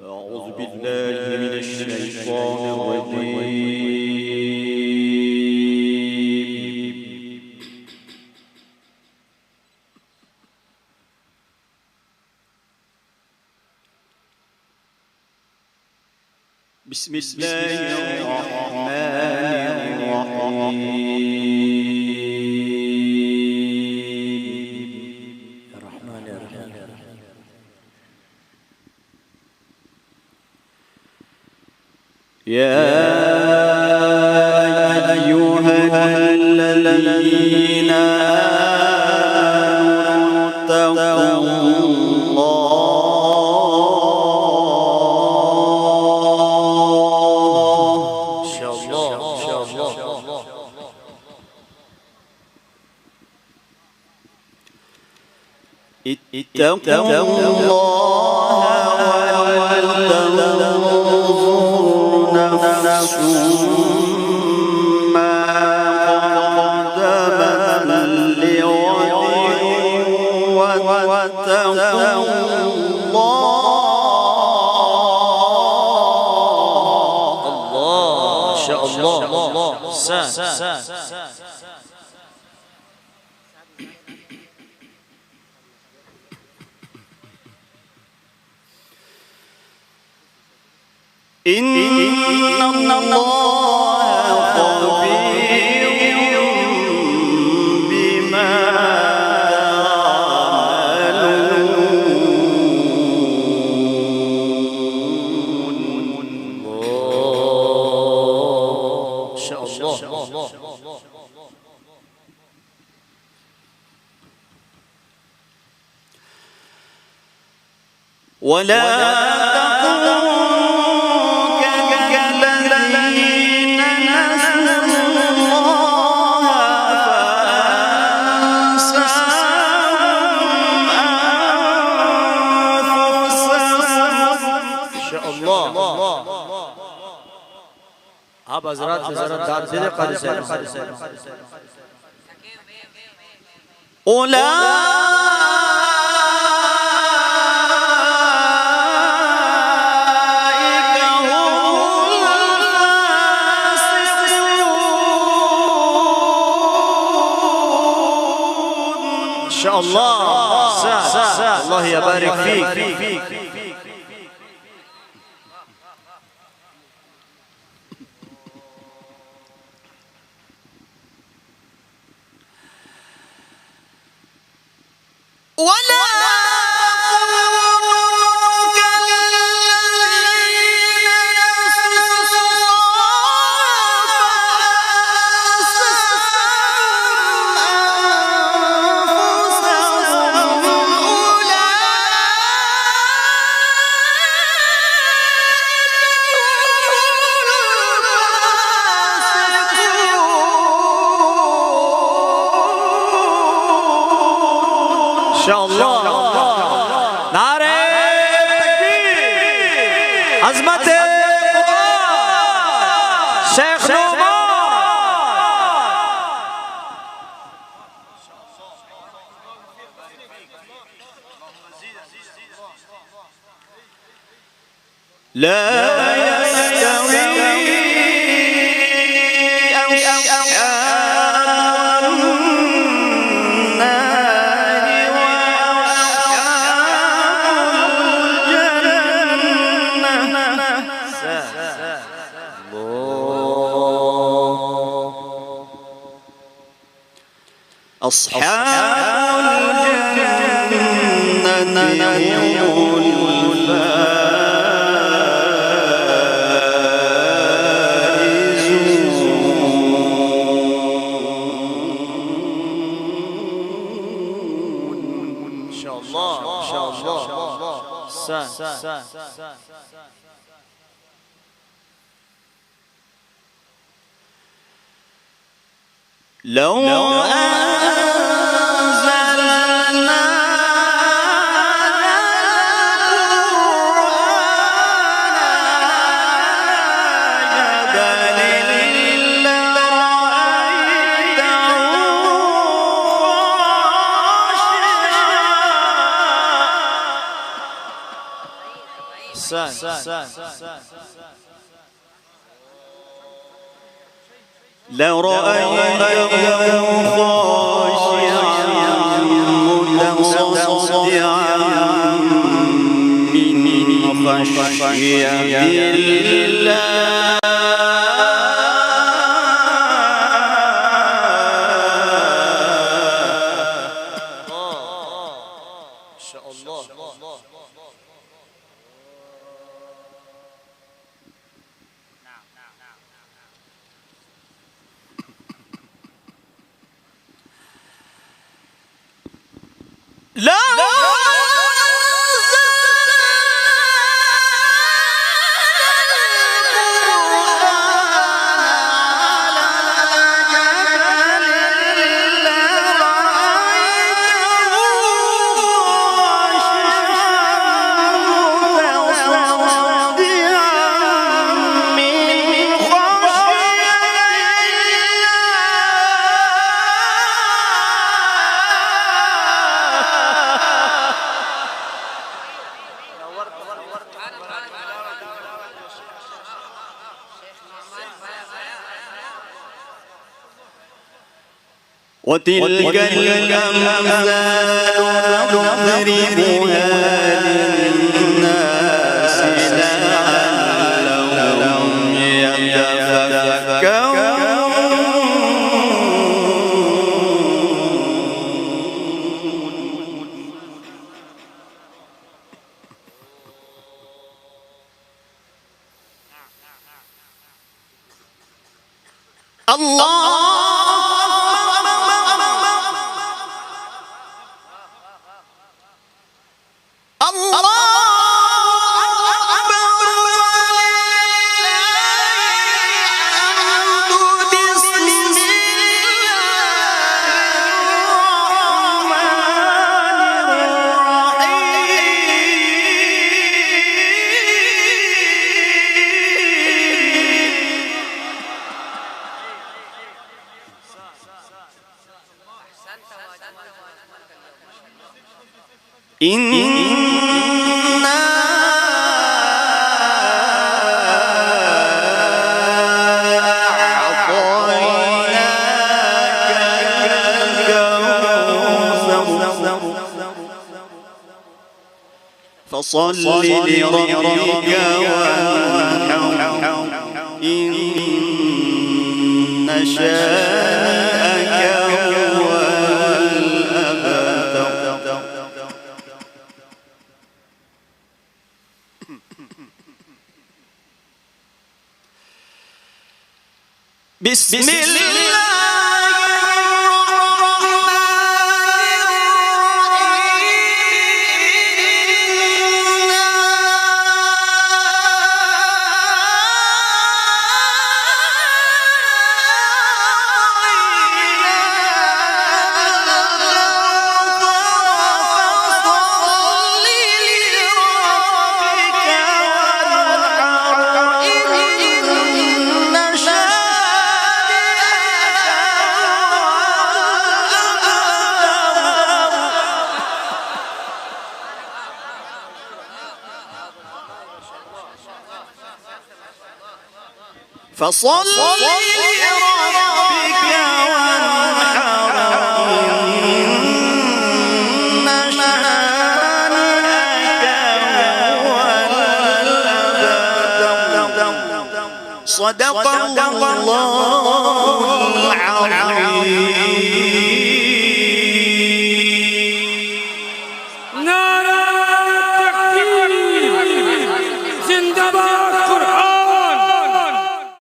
أعوذ بالله من الشيطان الرجيم. بسم الله الرحمن الرحيم. يا أيها الذين آمنوا اتقوا الله. إن شاء الله إن شاء الله. اتقوا الله ولتنظر نفس ما قدمت لغد واتقوا الله. ما شاء الله. إن الله خبير بما تعملون. ما شاء الله. ولا आप हजरत दाद से क़ादी से ओला इंशाअल्लाह अल्लाह यबारिक फीक. नारे तकबीर अज़मत शेख नूमान. لا يستوي أصحاب الجنة هم الفائزون. إن شاء الله إن شاء الله. لو أنزلنا جبل لرأيته خاشعا لرأيته خاشعا متصدعا من خشية الله. وتلك الأمثال نضربها للناس لعلهم يتفكرون. الله إنا أعطيناك الكوثر فصل لربك وانحر إن شانئك هو الأبتر. بسم الله فصل لربك وانحر إن شانئك هو الأبتر. صدق الله العظيم.